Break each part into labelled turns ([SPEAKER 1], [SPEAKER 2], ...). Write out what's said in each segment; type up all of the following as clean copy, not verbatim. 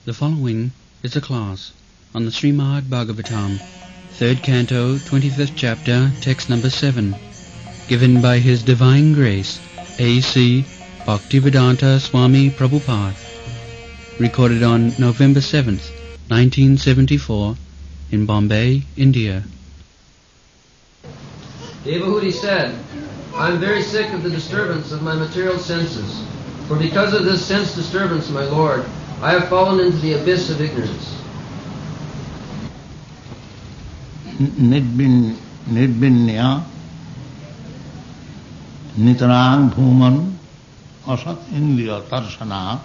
[SPEAKER 1] The following is a class on the Srimad Bhagavatam, 3rd Canto, 25th Chapter, Text number 7, given by His Divine Grace, A.C. Bhaktivedanta Swami Prabhupada, recorded on November 7th, 1974, in Bombay, India.
[SPEAKER 2] Devahuti said, I am very sick of the disturbance of my material senses, for because of this sense disturbance, my Lord, I have fallen into the abyss of ignorance.
[SPEAKER 3] Nidbinya nitarang bhuman asat indriya tarsana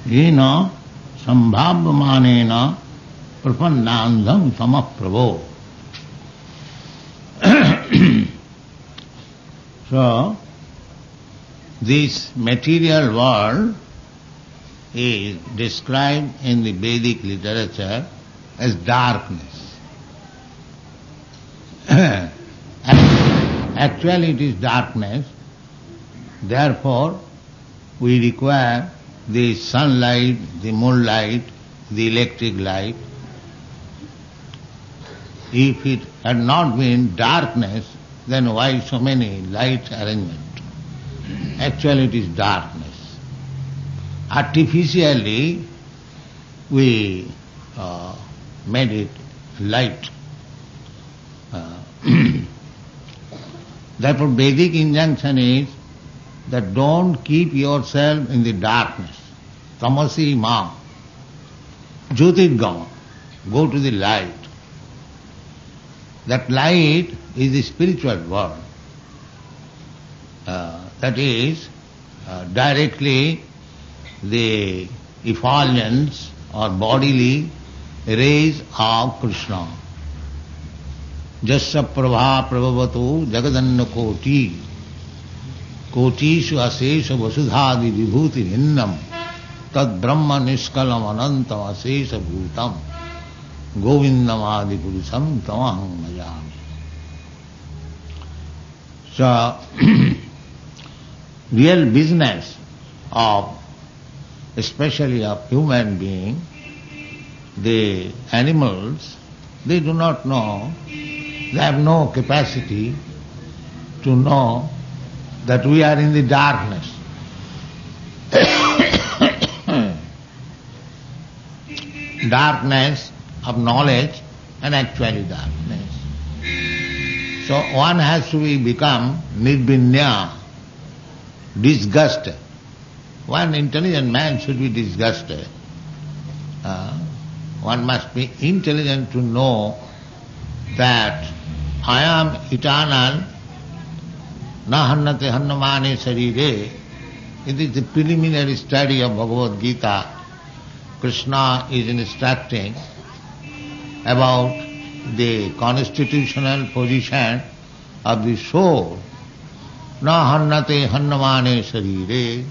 [SPEAKER 3] yena sambhavyamanena prapannandham samaprabho. So, this material world is described in the Vedic literature as darkness. Actually it is darkness, therefore we require the sunlight, the moonlight, the electric light. If it had not been darkness, then why so many light arrangement? Actually it is darkness. Artificially we made it light. Therefore Vedic injunction is that don't keep yourself in the darkness. Tamasi ma. Jyotirgama. Go to the light. That light is the spiritual world. That is directly the effulgence or bodily rays of Krishna. Jasya prabha prabhavatu jagadanna koti kotishu asesha vasudhadi vibhuti bhinnam tad brahma niskalam anantam asesha bhutam govindam adi purusam tamaham mayami. So, real business of, especially of human being, the animals, they do not know, they have no capacity to know that we are in the darkness. Darkness of knowledge and actually darkness. So one has to become nirbinya, disgusted. One intelligent man should be disgusted. One must be intelligent to know that I am eternal, na hannate hannamane sarire. It is the preliminary study of Bhagavad Gita. Krishna is instructing about the constitutional position of the soul. Na hannate hannamane sarire.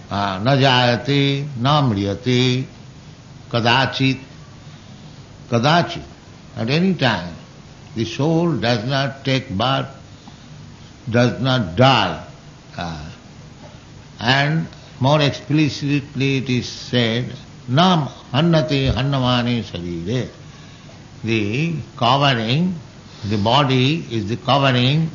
[SPEAKER 3] Na jayate, na mriyate, kadachit. Kadachit. At any time, the soul does not take birth, does not die. And more explicitly it is said, Nam hannate hannamane sarire. The covering, the body is the covering.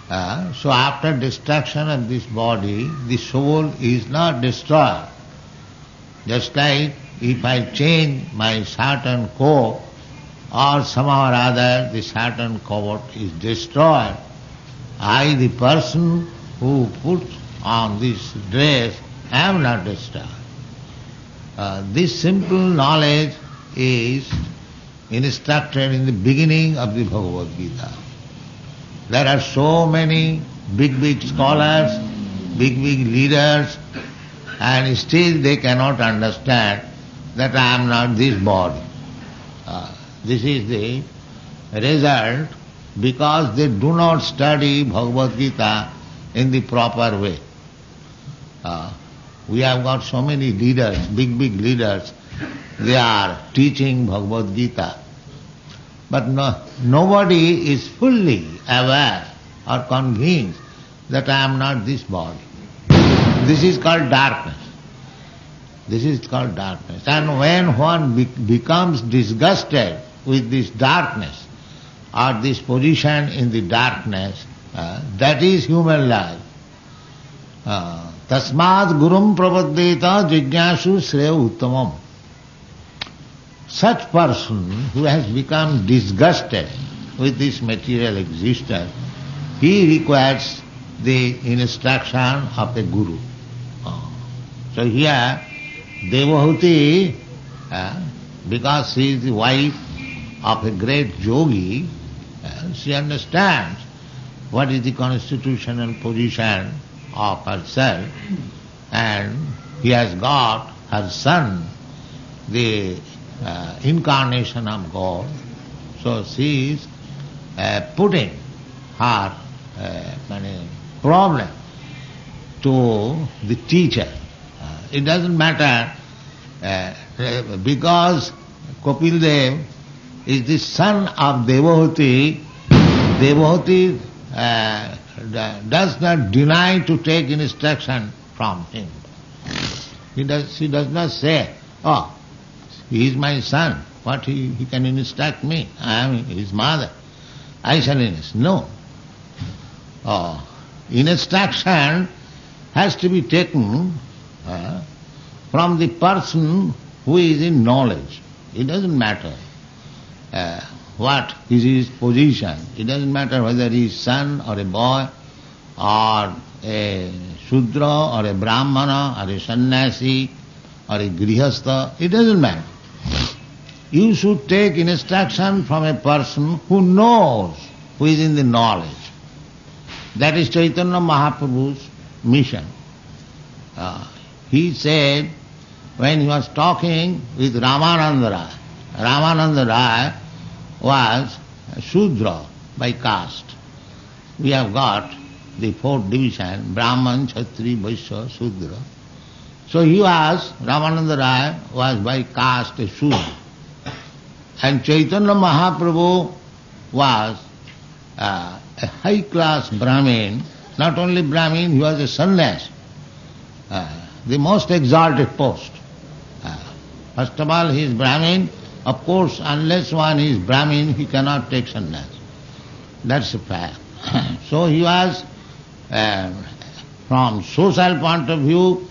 [SPEAKER 3] So after destruction of this body, the soul is not destroyed. Just like if I change my shirt and coat, or somehow or other the shirt and coat is destroyed, I, the person who puts on this dress, am not destroyed. This simple knowledge is instructed in the beginning of the Bhagavad Gita. There are so many big scholars, big leaders, and still they cannot understand that I am not this body. This is the result because they do not study Bhagavad Gita in the proper way. We have got so many leaders, big leaders, they are teaching Bhagavad Gita. But nobody is fully aware or convinced that I am not this body. This is called darkness. This is called darkness. And when one becomes disgusted with this darkness or this position in the darkness, that is human life. Tasmad gurum prapaddeta jignasu sreya uttamam. Such person who has become disgusted with this material existence, he requires the instruction of a guru. So here, Devahuti, because she is the wife of a great yogi, she understands what is the constitutional position of herself, and he has got her son, the incarnation of God. So she is putting her problem to the teacher. It doesn't matter because Kapil Dev is the son of Devahuti. Devahuti does not deny to take instruction from him. She does not say, oh, he is my son, what he can instruct me? I am his mother, I shall instruct. No. Instruction has to be taken from the person who is in knowledge. It doesn't matter what is his position. It doesn't matter whether he is son or a boy or a Shudra or a Brahmana or a Sannyasi or a Grihastha. It doesn't matter. You should take instruction from a person who knows, who is in the knowledge. That is Chaitanya Mahaprabhu's mission. He said, when he was talking with Ramananda Rai, Ramananda Rai was Shudra by caste. We have got the fourth division, Brahman, Kshatri, Vaishya, Shudra. So Ramananda Rai was by caste a Shudra. And Chaitanya Mahaprabhu was a high-class Brahmin. Not only Brahmin, he was a sannyas, the most exalted post. First of all, he is Brahmin. Of course, unless one is Brahmin, he cannot take sannyas. That's a fact. So he was, from social point of view,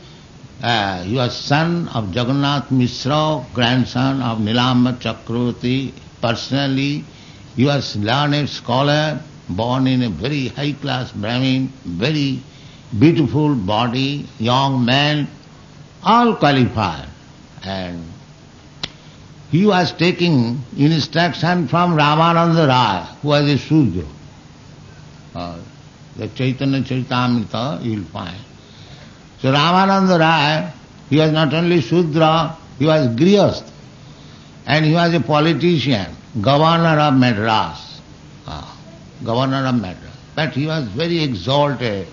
[SPEAKER 3] he was son of Jagannath Mishra, grandson of Nilamba Chakravarti. Personally, he was learned scholar, born in a very high-class Brahmin, very beautiful body, young man, all qualified. And he was taking instruction from Ramananda Rai, who was a Shudra. The Chaitanya Charitamrita you will find. So Ramananda Rai, he was not only Shudra, he was Grihastha. And he was a politician, governor of Madras. Governor of Madras. But he was very exalted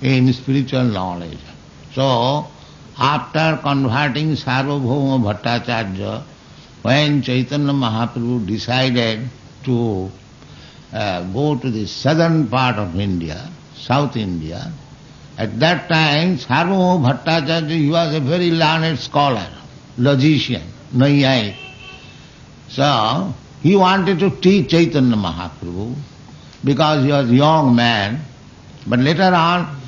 [SPEAKER 3] in spiritual knowledge. So, after converting Sarvabhauma Bhattacharya, when Chaitanya Mahaprabhu decided to go to the southern part of India, South India, at that time Sarvabhauma Bhattacharya, he was a very learned scholar, logician, Naiyayik. So, he wanted to teach Chaitanya Mahaprabhu because he was a young man, but later on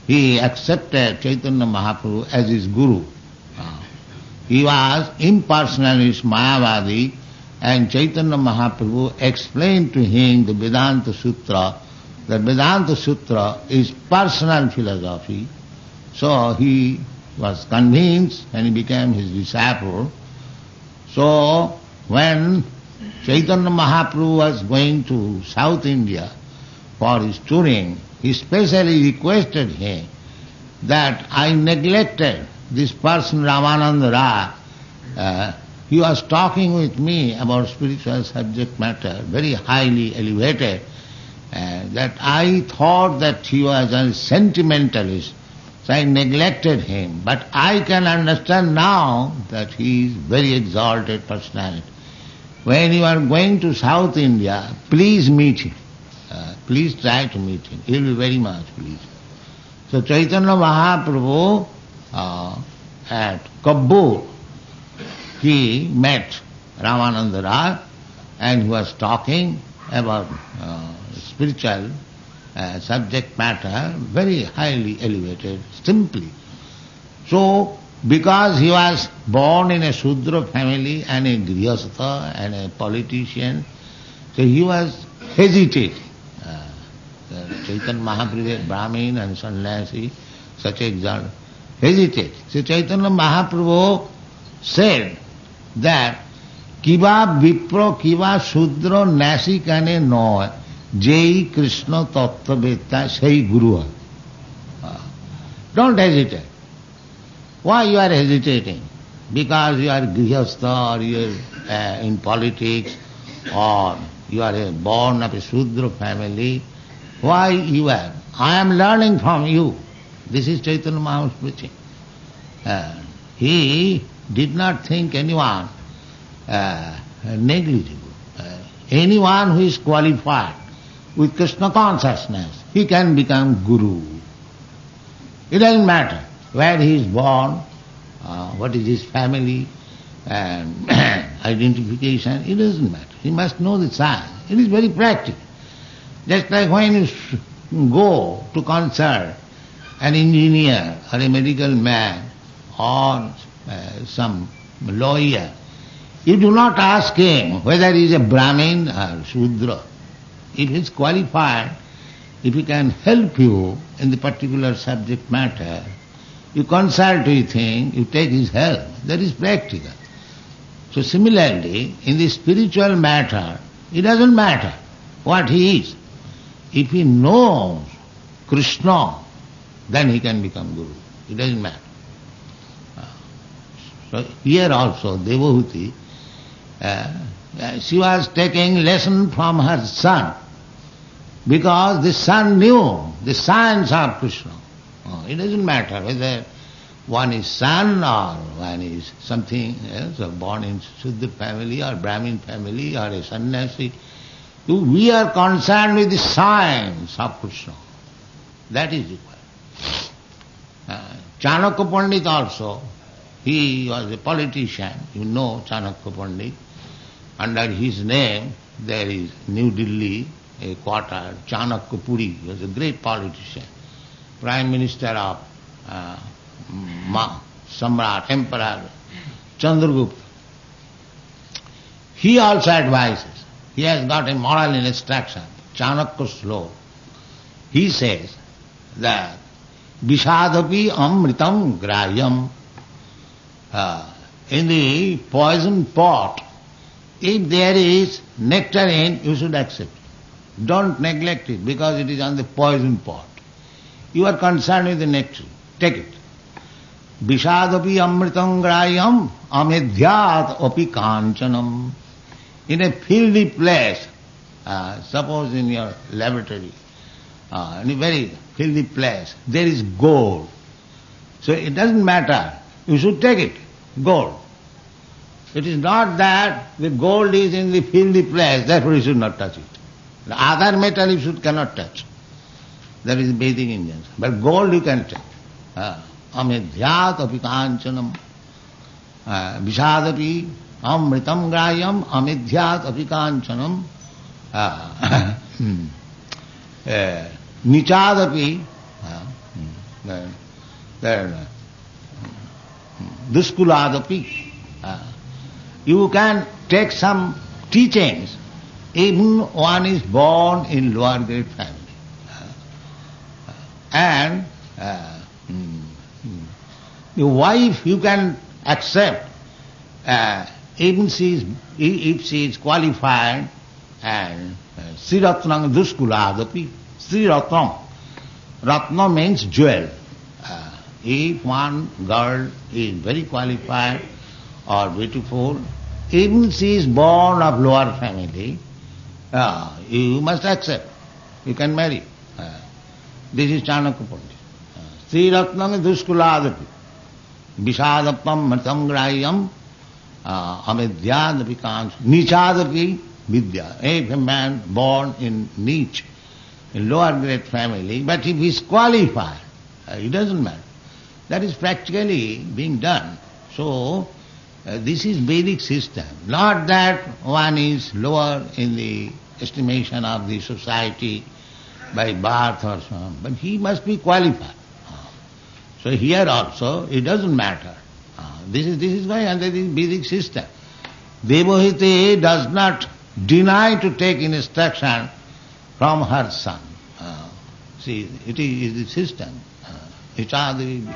[SPEAKER 3] he accepted Chaitanya Mahaprabhu as his guru. He was impersonalist Mayavadi, and Chaitanya Mahaprabhu explained to him the Vedanta Sutra. The Vedanta Sutra is personal philosophy. So he was convinced and he became his disciple. So when Chaitanya Mahaprabhu was going to South India for his touring, he specially requested him that I neglected this person Ramananda Rai. He was talking with me about spiritual subject matter, very highly elevated, that I thought that he was a sentimentalist, so I neglected him. But I can understand now that he is very exalted personality. When you are going to South India, please meet him. Please try to meet him. He will be very much pleased. So Chaitanya Mahaprabhu at Kabbur, he met Ramananda Raj and he was talking about spiritual subject matter, very highly elevated, simply. So, because he was born in a Shudra family and a Grihastha and a politician, so he was hesitating. Chaitanya Mahaprabhu, Brahmin and Sannyasi, such example, hesitated. So Chaitanya Mahaprabhu said that Kiva Vipra Kiva Shudra Nasikane Noy Jai Krishna Tattva Sei Guru. Don't hesitate. Why you are hesitating? Because you are grihastha or you are in politics or you are born of a Shudra family. Why you are? I am learning from you. This is Chaitanya Mahaprabhu preaching. He did not think anyone negligible. Anyone who is qualified with Krishna consciousness, he can become Guru. It doesn't matter where he is born, what is his family, and identification, it doesn't matter. He must know the science. It is very practical. Just like when you go to consult an engineer or a medical man or some lawyer, you do not ask him whether he is a Brahmin or Shudra. If he is qualified, if he can help you in the particular subject matter, you consult with him, you take his help. That is practical. So similarly, in the spiritual matter, it doesn't matter what he is. If he knows Krishna, then he can become Guru. It doesn't matter. So here also, Devahuti, she was taking lesson from her son, because the son knew the science of Krishna. It doesn't matter whether one is son or one is something else, or born in Sudra family or Brahmin family or a sannyasi. We are concerned with the science of Krishna. That is required. Chanakya Pandit also, he was a politician. You know Chanakya Pandit. Under his name there is New Delhi, a quarter, Chanakya Puri. He was a great politician. Prime Minister of Samrat, Emperor Chandragupta. He also advises. He has got a moral instruction, Chanakya Slok. He says that Vishadapi amritam grayam. In the poison pot, if there is nectarine, you should accept it. Don't neglect it because it is on the poison pot. You are concerned with the nectar. Take it. Vishadapi amritam grayam amedhyat api kanchanam. In a fieldy place, suppose in your laboratory, in a very fieldy place, there is gold. So it doesn't matter. You should take it, gold. It is not that the gold is in the fieldy place, therefore you should not touch it. The other metal you cannot touch. That is Vedic injunction. But gold you can take. Amedhyat api kanchanam. Vishadapi amritam grayam amedhyat api kanchanam. Nichadapi duskuladapi. You can take some teachings, even one is born in lower grade family. And the wife you can accept, even if she is qualified, and Sri Ratnam Duskuladapi. Sri Ratnam. Ratna means jewel. If one girl is very qualified or beautiful, even she is born of lower family, you must accept. You can marry. This is Chanakya Pandit. Sri Ratnam Duskuladapi. Vishadapam Matam Grayam Amedyadapi Kans Nichadapi Vidya. If a man born in niche, in lower grade family, but if he is qualified, it doesn't matter. That is practically being done. So, this is Vedic system. Not that one is lower in the estimation of the society by birth or so on, but he must be qualified. So here also it doesn't matter. This is going under the Vedic system. Devohiti does not deny to take instruction from her son. See, it is the system. It doesn't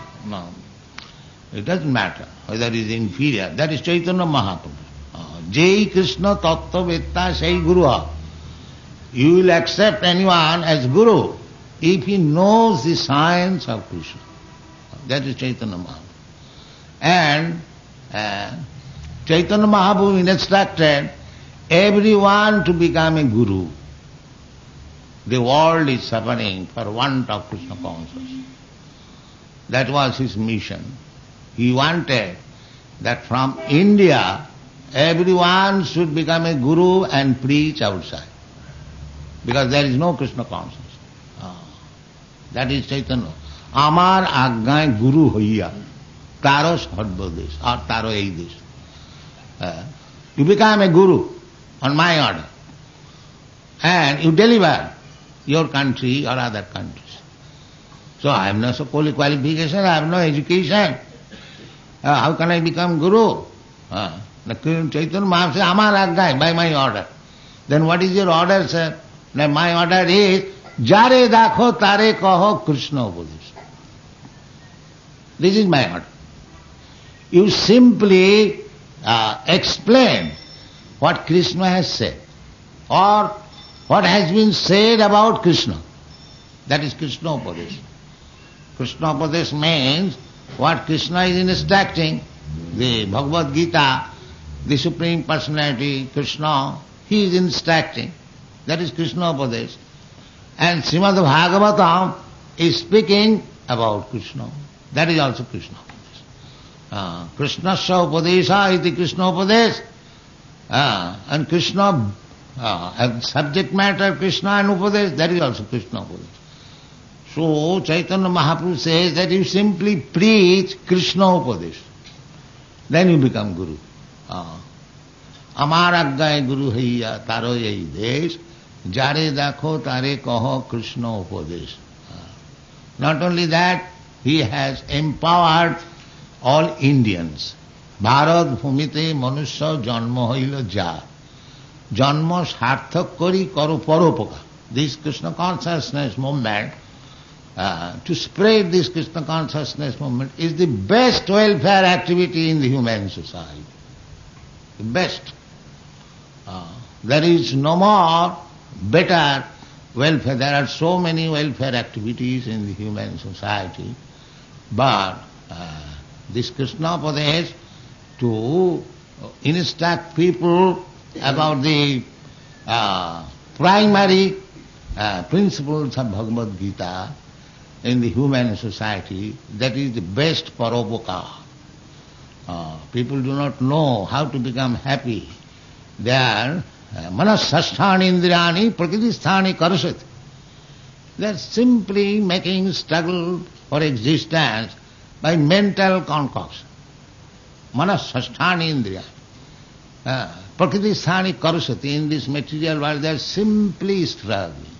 [SPEAKER 3] matter whether it is inferior. That is Chaitanya Mahaprabhu. Jai Krishna Tattva Vetta Sai Guru. You will accept anyone as Guru if he knows the science of Krishna. That is Chaitanya Mahaprabhu. And Chaitanya Mahaprabhu instructed everyone to become a Guru. The world is suffering for want of Krishna consciousness. That was his mission. He wanted that from India everyone should become a Guru and preach outside. Because there is no Krishna consciousness. That is Chaitanya. Amar Agnay Guru Hoiya. Taro Sarvadesh or Taro Eidesh. You become a Guru on my order. And you deliver your country or other countries. So I have no qualification, I have no education. How can I become Guru? Chaitanya Mahaprabhu says, Amar Agnay, by my order. Then what is your order, sir? My order is, Jare dakho tare kaho Krishna upadesh. This is my order. You simply explain what Krishna has said or what has been said about Krishna. That is Krishna upadesh. Krishna upadesh means what Krishna is instructing. The Bhagavad Gita, the Supreme Personality, Krishna, he is instructing. That is Krishna upadesh. And Srimad Bhagavatam is speaking about Krishna. That is also Krishna upadesh. Krishnasya upadesha iti Krishna upadesh. And Krishna, subject matter Krishna and upadesh, that is also Krishna upadesh. So Chaitanya Mahaprabhu says that you simply preach Krishna upadesh. Then you become Guru. Amar Agnay Guru Haiya Taro Yai Desh. Jare dakho tare kaho Krishna upadesh. Not only that, he has empowered all Indians. Bharat bhumite manusya janma hoila ja. Janma sarthak kori karo paropoka. This Krishna consciousness movement, to spread this Krishna consciousness movement is the best welfare activity in the human society. The best. There is no more better welfare. There are so many welfare activities in the human society, but this Krishna upadesh to instruct people about the primary principles of Bhagavad Gita in the human society, that is the best paropoka. People do not know how to become happy. They are manasasthani indriyani prakritisthani karasati. They are simply making struggle for existence by mental concoction. Manasasthani indriyani. Prakritisthani karasati. In this material world they are simply struggling.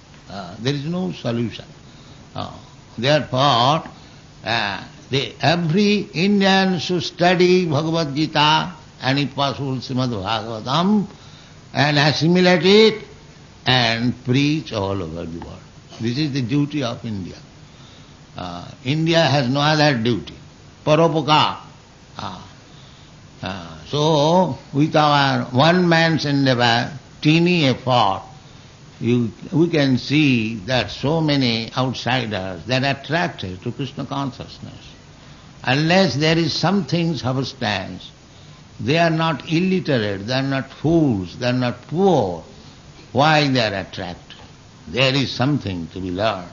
[SPEAKER 3] There is no solution. Therefore, every Indian should study Bhagavad Gita and if possible Srimad Bhagavatam and assimilate it and preach all over the world. This is the duty of India. India has no other duty. Paropoka. So, with our one man's endeavor, teeny effort, we can see that so many outsiders, they are attracted to Krishna consciousness. Unless there is something substance, they are not illiterate, they are not fools, they are not poor. Why they are attracted? There is something to be learned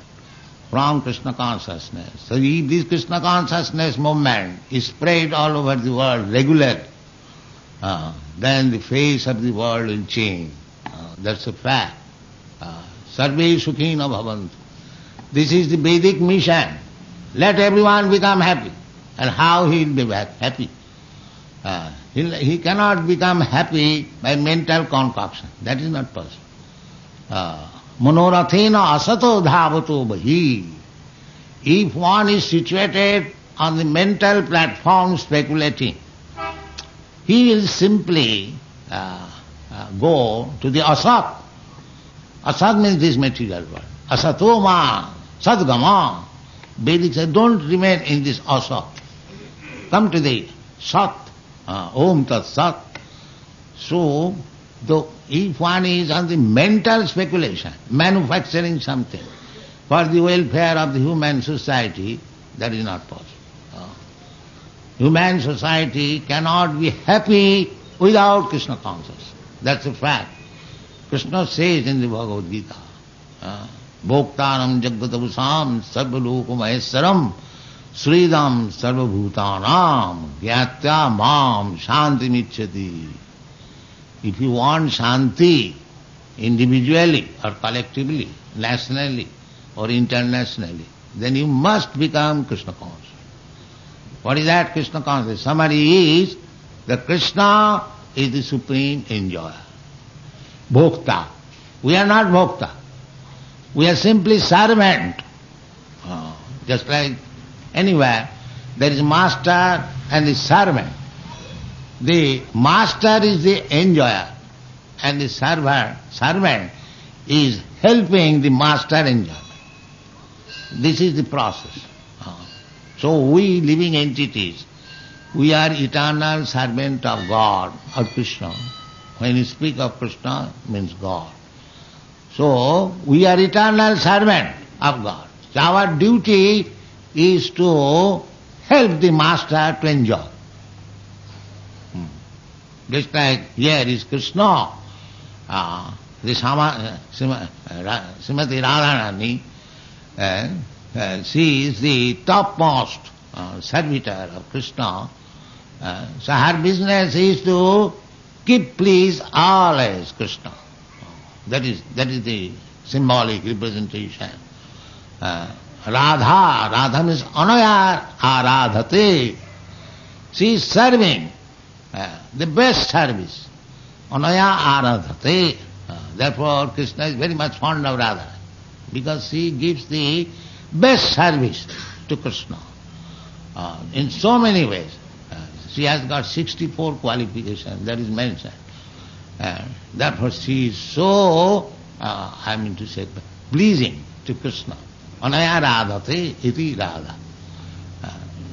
[SPEAKER 3] from Krishna consciousness. So if this Krishna consciousness movement is spread all over the world regularly, then the face of the world will change. That's a fact. Sarve sukhina bhavantu. This is the Vedic mission. Let everyone become happy. And how he will be happy? He cannot become happy by mental concoction. That is not possible. Manorathena asato dhavato bahi. If one is situated on the mental platform speculating, he will simply go to the asat. Asat means this material world. Asatoma, sadgama. Vedic says, don't remain in this asat. Come to the sat. Om tat sat. So, if one is on the mental speculation, manufacturing something for the welfare of the human society, that is not possible. Human society cannot be happy without Krishna consciousness. That's a fact. Krishna says in the Bhagavad Gita, Bhoktaram Jaggatavusam Sarvaloka Maheswaram Sridam Sarvabhutanam Gyatya Mam Shanti Micchati. If you want Shanti individually or collectively, nationally or internationally, then you must become Krishna conscious. What is that Krishna consciousness? Summary is that Krishna is the supreme enjoyer. Bhokta. We are not bhokta. We are simply servant. Just like anywhere, there is master and the servant. The master is the enjoyer and the servant is helping the master enjoy. This is the process. So we living entities, we are eternal servant of God or Krishna. When you speak of Krishna, means God. So we are eternal servant of God. So our duty is to help the master to enjoy. Just like here is Krishna, the Srimati Radharani, she is the topmost servitor of Krishna. So her business is to keep please always Krishna. That is the symbolic representation. Radha means anaya aradhate. She is serving the best service. Anaya aradhate. Therefore Krishna is very much fond of Radha, because she gives the best service to Krishna. In so many ways. She has got 64 qualifications, that is mentioned. Therefore she is so, pleasing to Krishna. Anaya radhate iti radha.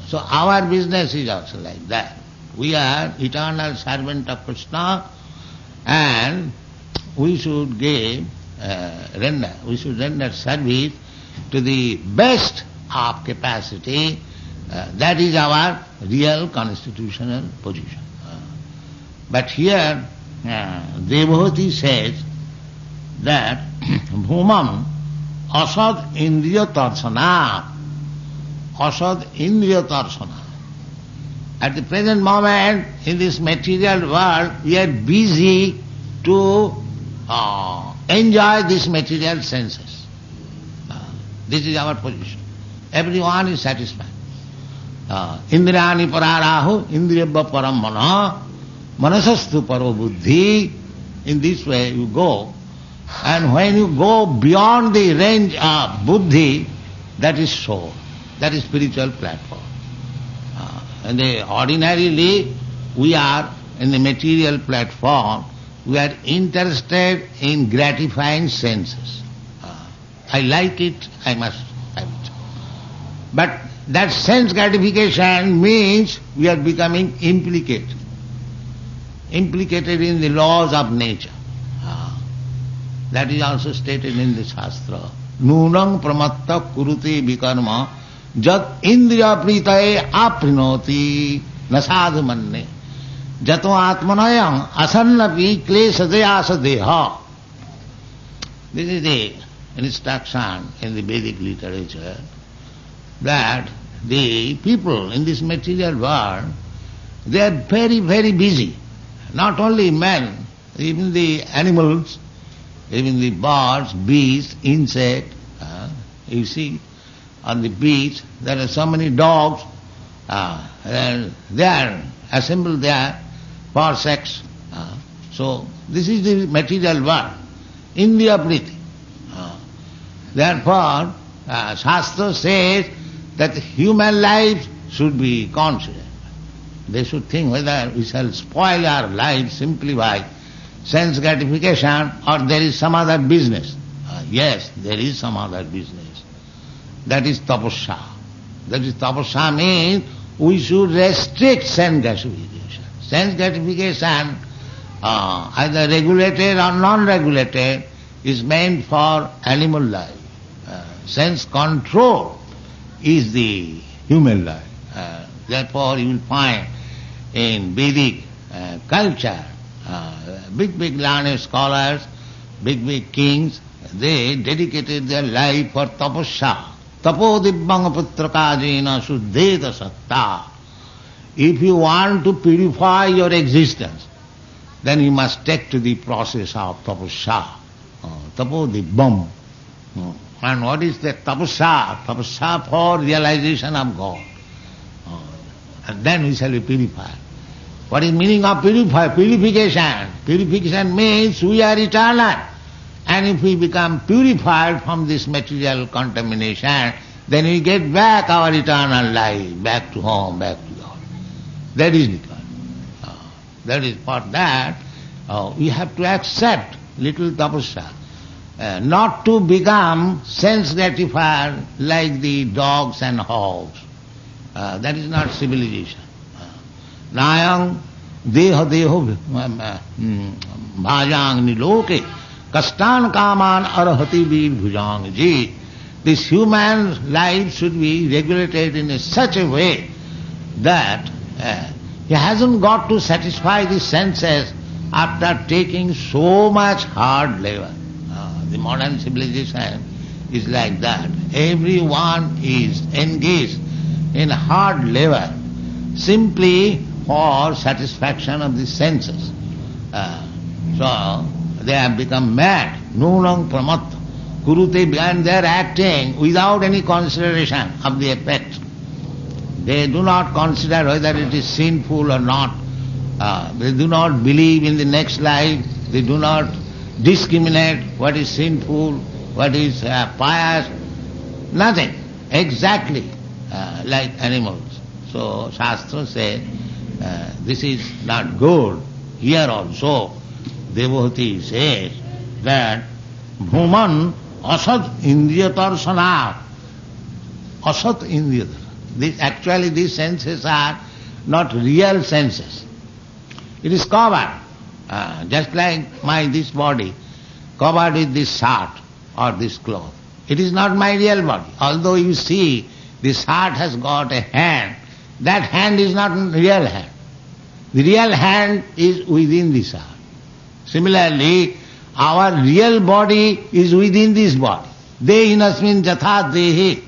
[SPEAKER 3] So our business is also like that. We are eternal servant of Krishna, and we should render service to the best of capacity. That is our real constitutional position. But here Devahati says that bhumam asad indriya tarsana. Asad indriya tarsana. At the present moment, in this material world, we are busy to enjoy these material senses. This is our position. Everyone is satisfied. Indriyani pararahu, indriyabha param mana, manasastu paro buddhi. In this way you go. And when you go beyond the range of buddhi, that is soul. That is spiritual platform. And ordinarily we are in the material platform, we are interested in gratifying senses. I like it, I must have it. But that sense gratification means we are becoming implicated in the laws of nature. That is also stated in the Shastra. Nunang pramatta kurute vikarma jat indriya pritaye aprinoti nasadu manne jato atmanayam asannapi kleshadeya deha. This is the instruction in the Vedic literature, that the people in this material world, they are very, very busy. Not only men, even the animals, even the birds, beasts, insects. You see, on the beach there are so many dogs They are assembled there for sex. So this is the material world, Indriya Priti. Therefore, Shastra says that human life should be considered. They should think whether we shall spoil our life simply by sense gratification or there is some other business. Yes, there is some other business. That is tapasya. That is tapasya means we should restrict sense gratification. Sense gratification, either regulated or non-regulated, is meant for animal life. Sense control is the human life. Therefore you will find in Vedic culture, big learned scholars, big kings, they dedicated their life for tapasya. Tapo dibbang putrakajena suddheta satta. If you want to purify your existence, then you must take to the process of tapasya. Tapo dibbam. And what is that tapasya? Tapasya for realization of God. And then we shall be purified. What is meaning of purification? Purification means we are eternal. And if we become purified from this material contamination, then we get back our eternal life, back to home, back to God. That is eternal. That is for that we have to accept little tapasya. Not to become sense gratified like the dogs and hogs. That is not civilization. Nayang deho bhajang niloke kastan kaman arahati vir bhujang ji. This human life should be regulated in such a way that he hasn't got to satisfy the senses after taking so much hard labor. The modern civilization is like that. Everyone is engaged in hard labor simply for satisfaction of the senses. So they have become mad. Nunang pramat kurute, and they are acting without any consideration of the effect. They do not consider whether it is sinful or not. They do not believe in the next life. They do not discriminate what is sinful, what is pious. Nothing. Exactly like animals. So Shastra says this is not good. Here also Devahati says that Bhuman asat indriya tarsana. Asat indriya. Actually these senses are not real senses. It is covered. Just like this body, covered with this shirt or this cloth. It is not my real body. Although you see this heart has got a hand, that hand is not real hand. The real hand is within this heart. Similarly, our real body is within this body. Dehinasmin jatha dehe.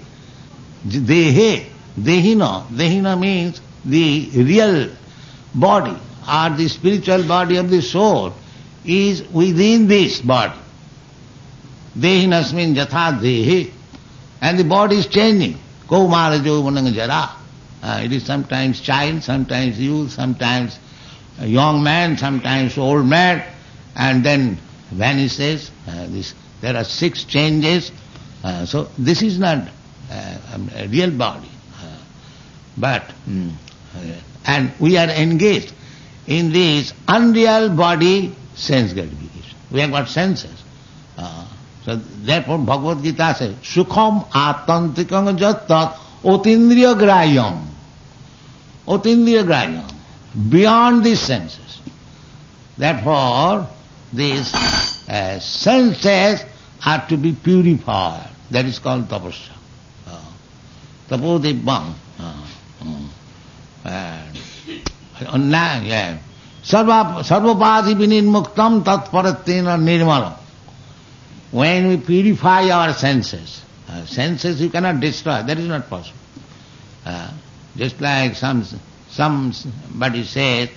[SPEAKER 3] Dehe. Dehina. Dehina means the real body or the spiritual body of the soul is within this body. Dehinasmin jatha dehe. And the body is changing. Kaumara jovanang jara. It is sometimes child, sometimes youth, sometimes a young man, sometimes old man, and then vanishes. There are 6 changes. So this is not a real body. And we are engaged in this unreal body sense gratification. We have got senses. So therefore Bhagavad Gita says, Sukham atantikam jattat otindriya grayam. Otindriya grayam. Beyond these senses. Therefore these senses are to be purified. That is called tapasya. Tapo dibbam. Sarvapadi vinirmuktam tatparatena nirmalam. When we purify our senses, senses you cannot destroy, that is not possible. Just like somebody says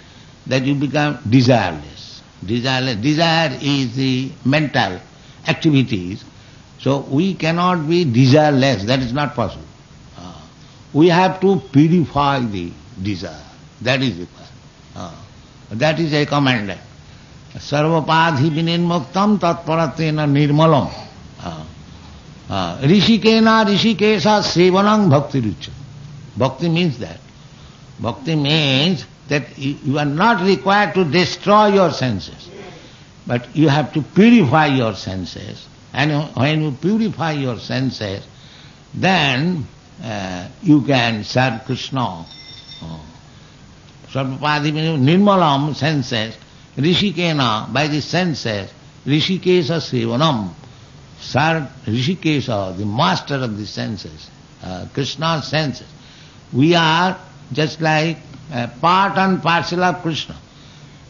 [SPEAKER 3] that you become desireless. Desire is the mental activities. So we cannot be desireless, that is not possible. we have to purify the desire. That is required. That is recommended. Sarvapadhi vinirmuktam tatparatena nirmalam. Rishikena rishikesa sevanam bhakti rucha. Bhakti means that. Bhakti means that you are not required to destroy your senses, but you have to purify your senses. And when you purify your senses, then you can serve Krishna. Sarvapadhi nirmalam, senses. Rishikena, by the senses. Rishikesa sevanam. Serve Rishikesa, the master of the senses. Krishna's senses. We are just like part and parcel of Krishna.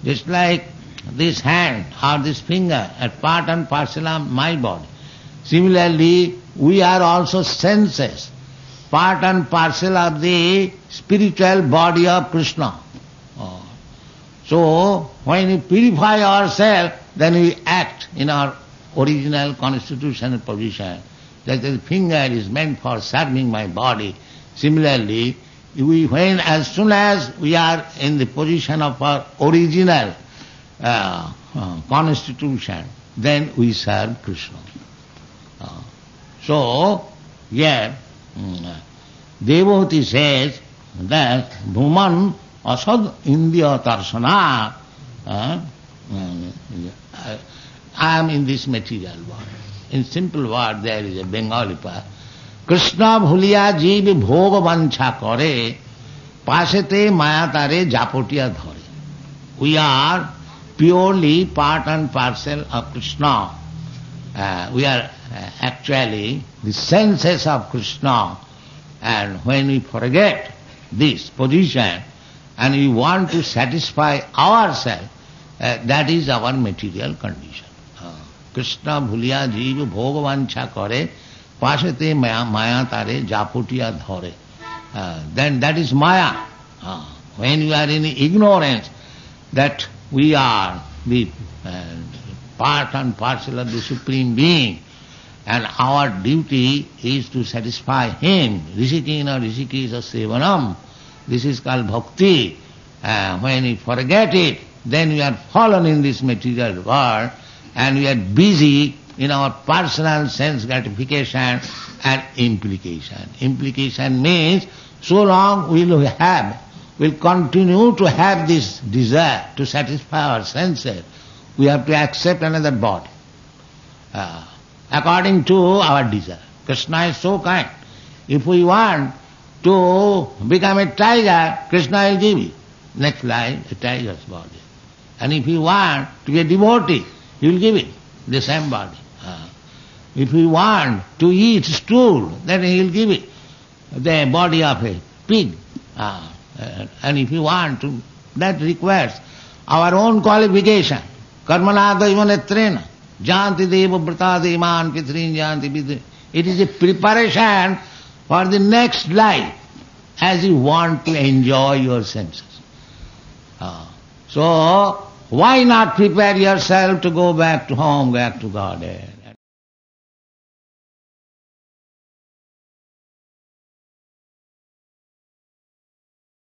[SPEAKER 3] Just like this hand or this finger are part and parcel of my body. Similarly, we are also senses, part and parcel of the spiritual body of Krishna. So, when we purify ourselves, then we act in our original constitutional position. That the finger is meant for serving my body. Similarly, as soon as we are in the position of our original constitution, then we serve Krishna. So, here, Devavati says that Bhuman asad Indriya tarsana, I am in this material world. In simple word, there is a Bengali part. Krishna bhuliya jeev bhog vancha kare, pasete mayatare japotiya dhare. We are purely part and parcel of Krishna. We are actually the senses of Krishna. And when we forget this position and we want to satisfy ourselves, that is our material condition. Krishna bhuliya jeev bhog vancha kare, pasate maya tare japotiya dhare. Then that is maya. When you are in ignorance that we are the part and parcel of the Supreme Being, and our duty is to satisfy Him. Rishikena rishikesa sevanam. This is called bhakti. When we forget it, then we are fallen in this material world, and we are busy in our personal sense gratification and implication. Implication means so long we'll continue to have this desire to satisfy our senses, we have to accept another body according to our desire. Krishna is so kind. If we want to become a tiger, Krishna will give you next life a tiger's body. And if you want to be a devotee, He will give it the same body. If you want to eat stool, then He will give it the body of a pig. And if you want to, that requires our own qualification. Karmana daivanetrena, janti deva vrata devan pitrin janti vidri. It is a preparation for the next life as you want to enjoy your senses. So, why not prepare yourself to go back to home, back to Godhead?